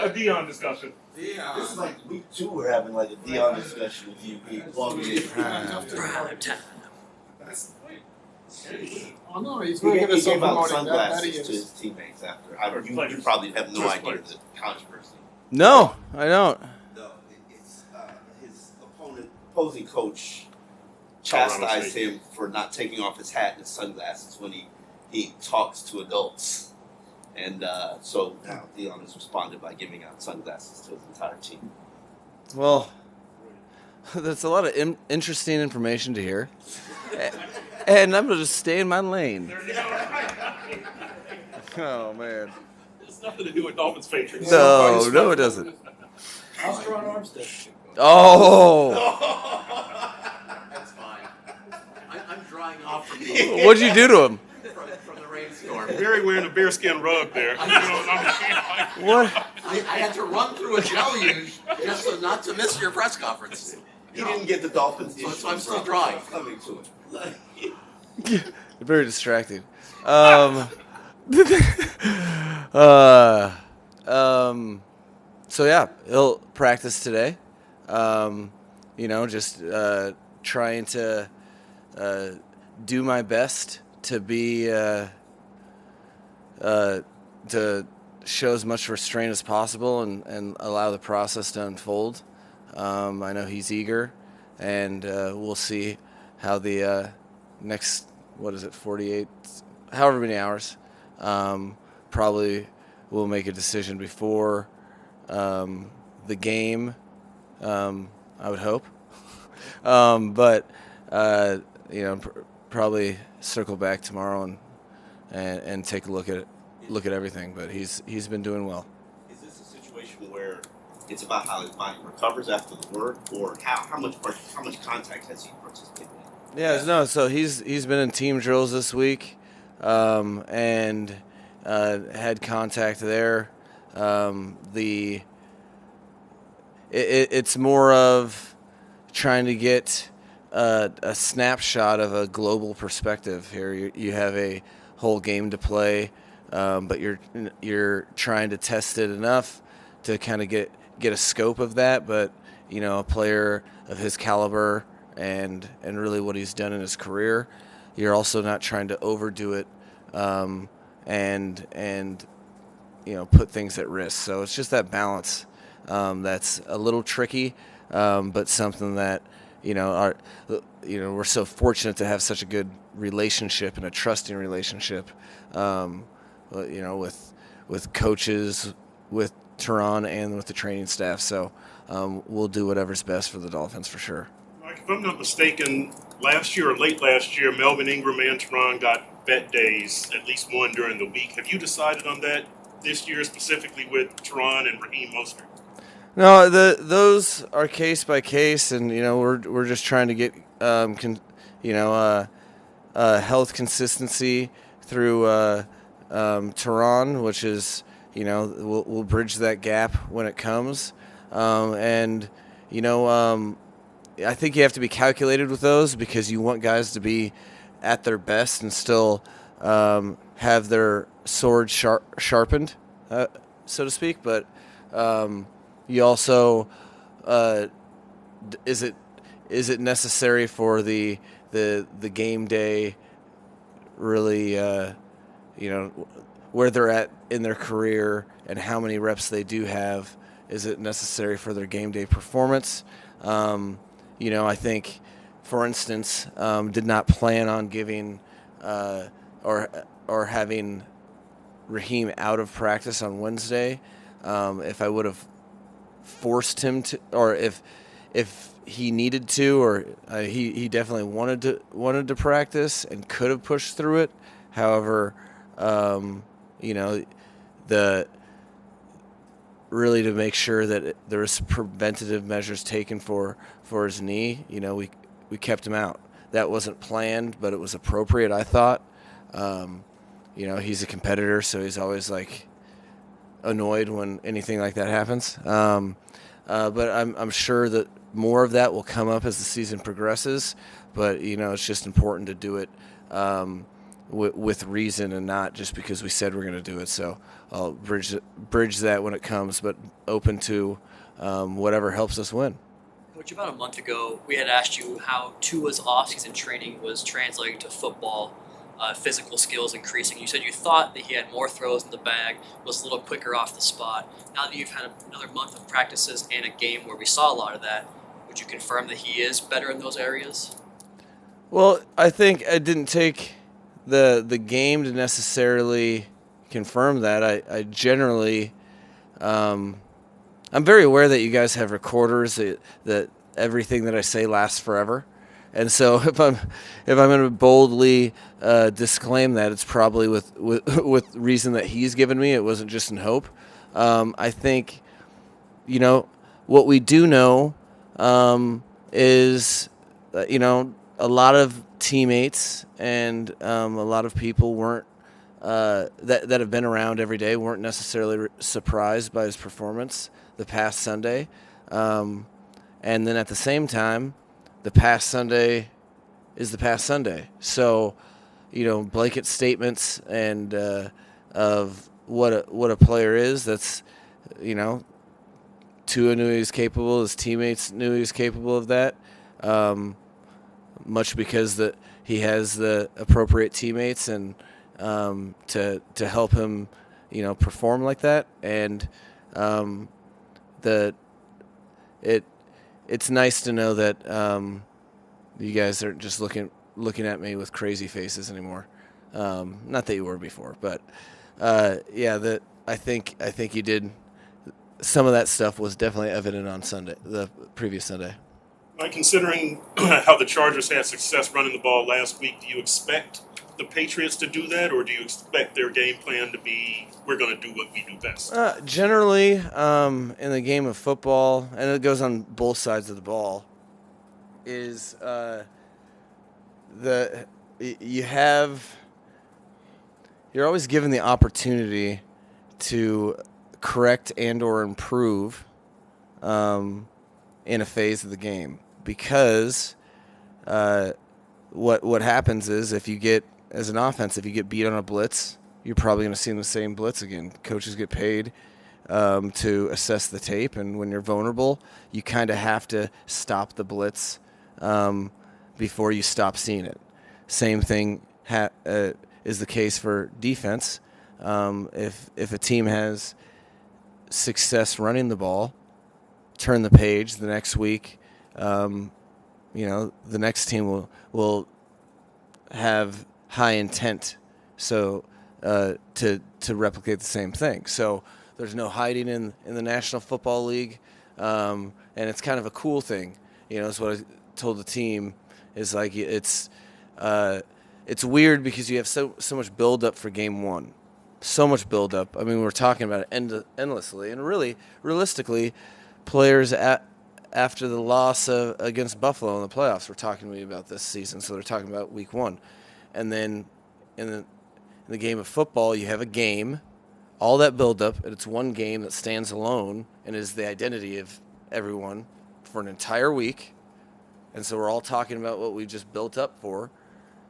A Dion discussion. Dion. This is like week 2 we're having like a Dion discussion with you. Prime time. Oh, no, he's going to get us gave out that sunglasses to his teammates after. You probably have no idea the controversy. No, I don't. No, it's his opposing coach chastised him for not taking off his hat and his sunglasses when he talks to adults. And so now Dion has responded by giving out sunglasses to his entire team. Well, that's a lot of interesting information to hear. And I'm going to just stay in my lane. Oh, man. It's nothing to do with Dolphins patrons. No, it doesn't. How's Teron Armstead? Oh. That's fine. I'm drying off from the... What'd you do to him? From the rainstorm. Barry wearing a bearskin rug there. What? I had to run through a deluge just so not to miss your press conference. He didn't get the Dolphins. So I'm still drying. Coming to it. Very distracting. So yeah, he'll practice today. Just trying to do my best to be to show as much restraint as possible and allow the process to unfold. I know he's eager, and we'll see how the next 48, however many hours. Probably we'll make a decision before the game, I would hope. But probably circle back tomorrow and take a look at everything. But he's been doing well. Is this a situation where it's about how his body recovers after the work, or how much contact has he participated in? Yeah, no. So he's been in team drills this week, and had contact there. It's more of trying to get a snapshot of a global perspective. Here, you have a whole game to play, but you're trying to test it enough to kind of get a scope of that. But a player of his caliber and really what he's done in his career, you're also not trying to overdo it and put things at risk. So it's just that balance that's a little tricky, but something that we're so fortunate to have such a good relationship and a trusting relationship, with coaches, with Teron, and with the training staff. So we'll do whatever's best for the Dolphins for sure. Mike, if I'm not mistaken, last year or late last year, Melvin Ingram and Teron got vet days, at least one during the week. Have you decided on that this year, specifically with Teron and Raheem Mostert? No, those are case by case, and we're just trying to get health consistency through Teron, which is we'll bridge that gap when it comes, I think you have to be calculated with those because you want guys to be at their best and still have their sword sharpened, so to speak. But you also, is it necessary for the game day? Really, where they're at in their career and how many reps they do have. Is it necessary for their game day performance? I think, for instance, did not plan on giving or having Raheem out of practice on Wednesday. If I would have forced him to, or if he needed to, or he definitely wanted to practice and could have pushed through it. However, really to make sure that there was preventative measures taken for his knee, we kept him out. That wasn't planned, but it was appropriate, I thought. He's a competitor, so he's always annoyed when anything like that happens. But I'm sure that more of that will come up as the season progresses. But it's just important to do it with reason and not just because we said we're going to do it. So I'll bridge that when it comes, but open to whatever helps us win. Coach, about a month ago, we had asked you how Tua's off-season training was translating to football, physical skills increasing. You said you thought that he had more throws in the bag, was a little quicker off the spot. Now that you've had another month of practices and a game where we saw a lot of that, would you confirm that he is better in those areas? Well, I think I didn't take the game to necessarily confirm that. I generally, I'm very aware that you guys have recorders that everything that I say lasts forever, and so if I'm going to boldly disclaim that, it's probably with reason that he's given me. It wasn't just in hope. I think, what we do know is that, a lot of teammates and a lot of people weren't that have been around every day weren't necessarily surprised by his performance the past Sunday, and then at the same time, the past Sunday is the past Sunday. So, blanket statements and of what a player is. That's, Tua knew he was capable. His teammates knew he was capable of that. Much because that he has the appropriate teammates and to help him, perform like that. And it's nice to know that you guys aren't just looking at me with crazy faces anymore. Not that you were before, but that I think you did. Some of that stuff was definitely evident on Sunday, the previous Sunday. Mike, considering how the Chargers had success running the ball last week, do you expect the Patriots to do that, or do you expect their game plan to be, we're going to do what we do best? Generally, in the game of football, and it goes on both sides of the ball, is you're always given the opportunity to correct and or improve in a phase of the game, because what happens is if you get, as an offense, if you get beat on a blitz, you're probably going to see the same blitz again. Coaches get paid to assess the tape, and when you're vulnerable, you kind of have to stop the blitz before you stop seeing it. Same thing is the case for defense. If a team has success running the ball, turn the page the next week. The next team will have high intent, so to replicate the same thing. So there's no hiding in the National Football League, and it's kind of a cool thing. It's what I told the team is like it's weird because you have so much build up for game one, so much build up. I mean, we're talking about it endlessly, and really, realistically, players after the loss against Buffalo in the playoffs were talking to me about this season, so they're talking about week one. And then in the game of football, you have a game, all that buildup, and it's one game that stands alone and is the identity of everyone for an entire week. And so we're all talking about what we just built up for,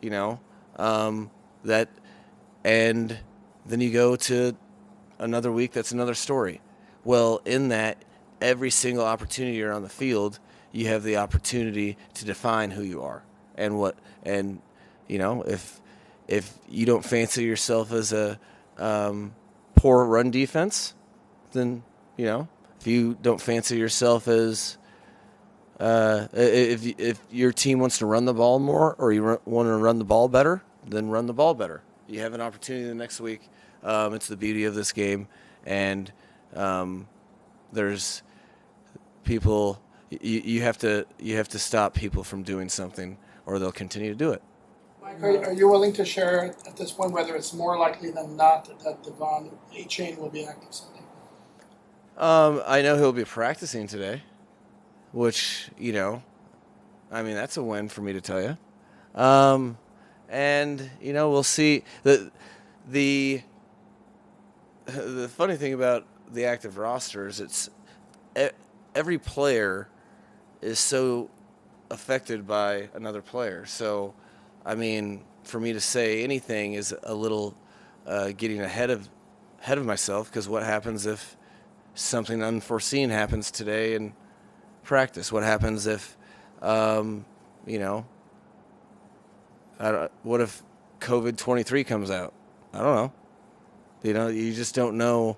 that, and then you go to another week, that's another story. Well, in that, every single opportunity you're on the field, you have the opportunity to define who you are and what. And if you don't fancy yourself as a poor run defense, then if you don't fancy yourself as if your team wants to run the ball more, or you want to run the ball better, then run the ball better. You have an opportunity the next week. It's the beauty of this game, and there's people. You have to stop people from doing something, or they'll continue to do it. Mike, are you willing to share at this point whether it's more likely than not that Devon A-Chain will be active Sunday? I know he'll be practicing today, which that's a win for me to tell you. And we'll see. The funny thing about the active roster is it's every player is so affected by another player. So I mean, for me to say anything is a little getting ahead of myself, because what happens if something unforeseen happens today in practice? What happens if, you know, what if COVID-23 comes out? I don't know. You know, you just don't know.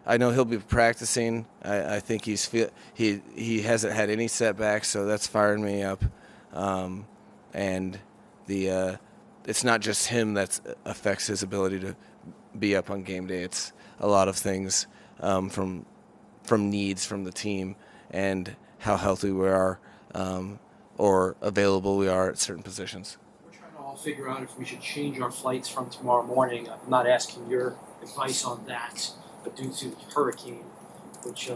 I know he'll be practicing. I think he hasn't had any setbacks, so that's firing me up. And it's not just him that affects his ability to be up on game day. It's a lot of things from needs from the team and how healthy we are or available we are at certain positions. We're trying to all figure out if we should change our flights from tomorrow morning. I'm not asking your advice on that, but due to the hurricane, which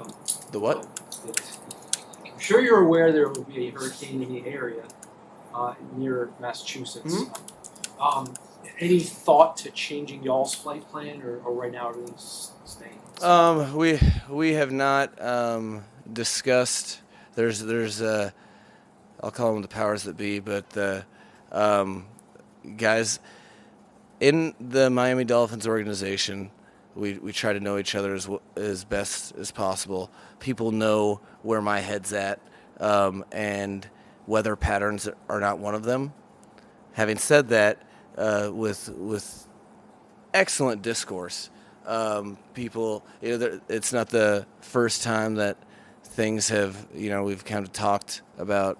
The what? I'm sure you're aware there will be a hurricane in the area near Massachusetts. Mm-hmm. Any thought to changing y'all's flight plan, or right now everything's staying? We have not discussed. There's I'll call them the powers that be, but the guys in the Miami Dolphins organization. We try to know each other as best as possible. People know where my head's at, and weather patterns are not one of them. Having said that, with excellent discourse, people, it's not the first time that things have, we've kind of talked about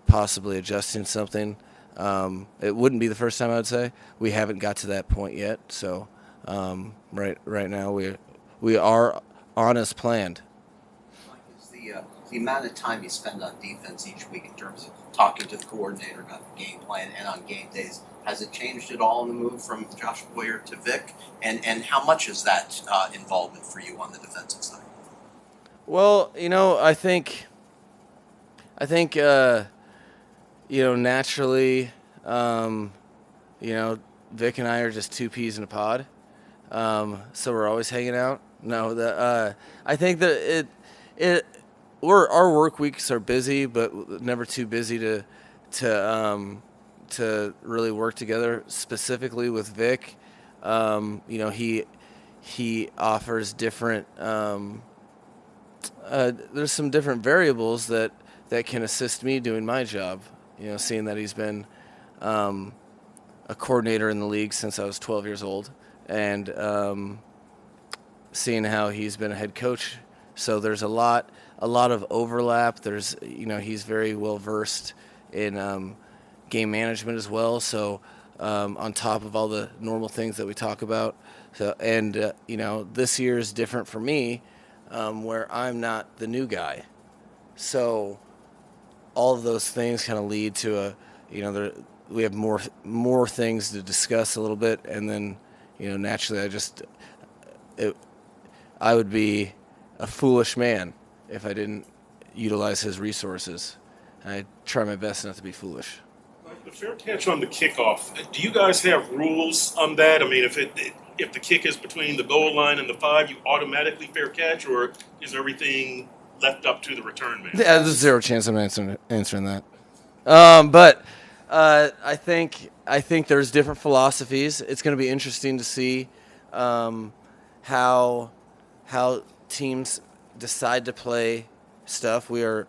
possibly adjusting something. It wouldn't be the first time, I would say. We haven't got to that point yet, so right now we are on as planned. Mike, is the amount of time you spend on defense each week in terms of talking to the coordinator about the game plan and on game days, has it changed at all in the move from Josh Boyer to Vic? And how much is that involvement for you on the defensive side? Well, I think naturally, Vic and I are just two peas in a pod. So we're always hanging out. No, I think that our work weeks are busy, but never too busy to really work together. Specifically with Vic, he offers different. There's some different variables that can assist me doing my job. Seeing that he's been a coordinator in the league since I was 12 years old. And seeing how he's been a head coach, so there's a lot of overlap. There's he's very well versed in game management as well. So on top of all the normal things that we talk about, this year is different for me, where I'm not the new guy. So all of those things kind of lead to we have more things to discuss a little bit, and then. Naturally, I would be a foolish man if I didn't utilize his resources. I try my best not to be foolish. The fair catch on the kickoff. Do you guys have rules on that? I mean, if the kick is between the goal line and the 5, you automatically fair catch, or is everything left up to the return man? Yeah, there's zero chance I'm answering that. But I think there's different philosophies. It's going to be interesting to see how teams decide to play stuff. We are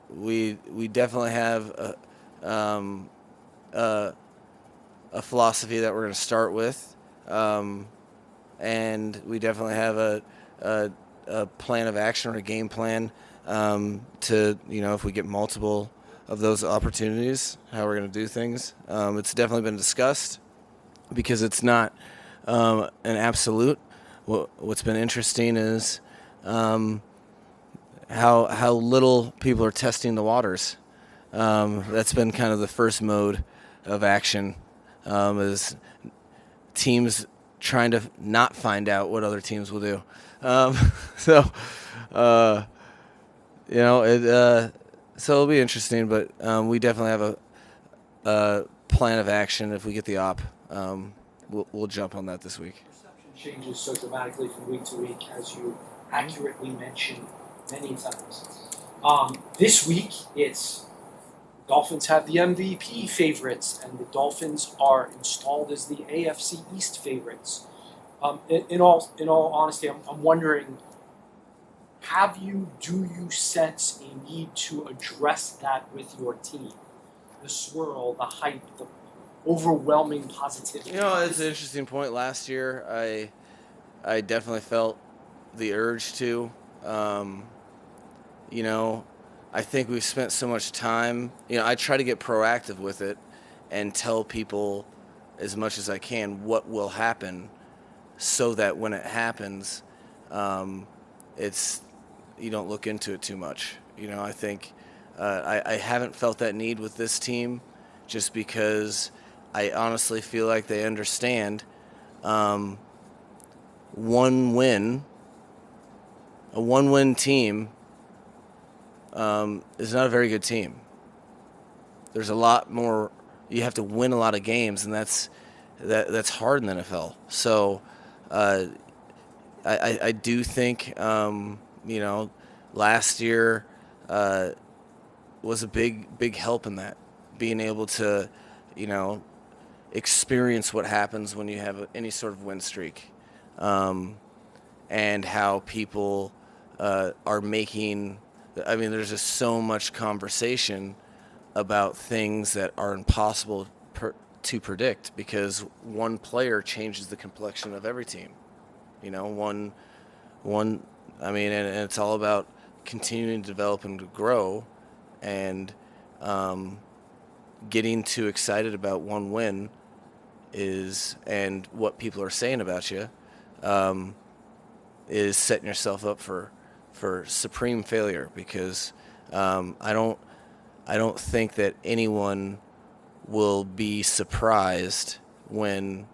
we definitely have a philosophy that we're going to start with, and we definitely have a plan of action or a game plan to if we get multiple of those opportunities, how we're going to do things. It's definitely been discussed because it's not an absolute. What's been interesting is how little people are testing the waters. That's been kind of the first mode of action, is teams trying to not find out what other teams will do. So it'll be interesting, but we definitely have a plan of action. If we get the op, we'll jump on that this week. Perception changes so dramatically from week to week, as you accurately mentioned many times. This week, it's Dolphins have the MVP favorites, and the Dolphins are installed as the AFC East favorites. In all honesty, I'm wondering, do you sense a need to address that with your team? The swirl, the hype, the overwhelming positivity. It's an interesting point. Last year, I definitely felt the urge to. I think we've spent so much time. I try to get proactive with it and tell people as much as I can what will happen, so that when it happens, you don't look into it too much. I think I haven't felt that need with this team, just because I honestly feel like they understand a one-win team is not a very good team. There's a lot more. You have to win a lot of games, and that's hard in the NFL. So I do think last year was a big help in that, being able to experience what happens when you have any sort of win streak, and how people are making. There's just so much conversation about things that are impossible to predict, because one player changes the complexion of every team. And it's all about continuing to develop and to grow, and getting too excited about one win and what people are saying about you is setting yourself up for supreme failure, because I don't think that anyone will be surprised whenever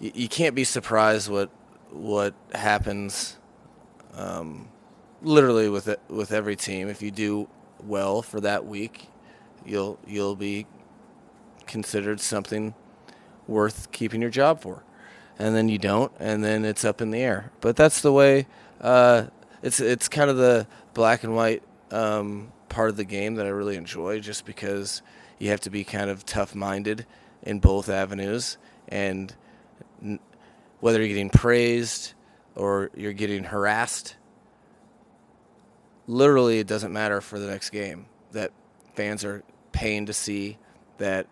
you can't be surprised what happens literally with every team. If you do well for that week, you'll be considered something worth keeping your job for. And then you don't, and then it's up in the air. But that's the way. It's kind of the black and white part of the game that I really enjoy, just because you have to be kind of tough-minded in both avenues. And whether you're getting praised or you're getting harassed, literally it doesn't matter for the next game. That fans are paying to see, that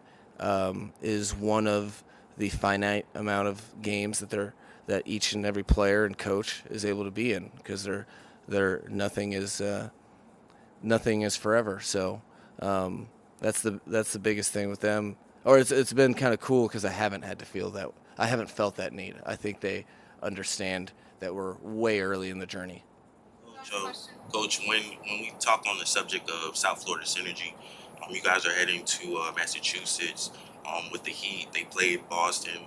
is one of the finite amount of games that each and every player and coach is able to be in, because nothing is forever. So that's the biggest thing with them. Or it's been kind of cool, because I haven't had to feel that. I haven't felt that need. I think they understand that we're way early in the journey. So, Coach, when we talk on the subject of South Florida synergy, you guys are heading to Massachusetts with the Heat. They played Boston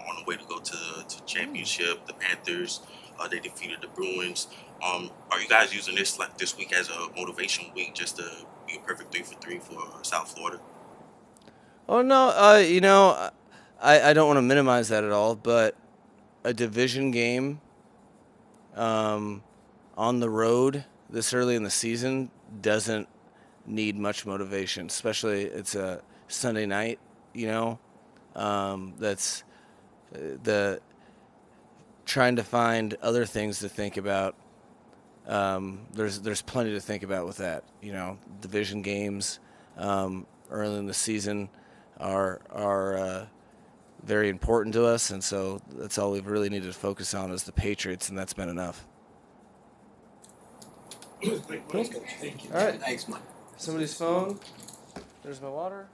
on the way to go to the championship. The Panthers, they defeated the Bruins. Are you guys using this week as a motivation week, just to be a perfect 3 for 3 for South Florida? Oh no, I don't want to minimize that at all, but a division game on the road this early in the season doesn't need much motivation, especially it's a Sunday night. That's the trying to find other things to think about. There's plenty to think about with that. Division games early in the season are very important to us, and so that's all we've really needed to focus on is the Patriots, and that's been enough. Thank you. All right. Thanks, Mike. Somebody's phone. There's my water.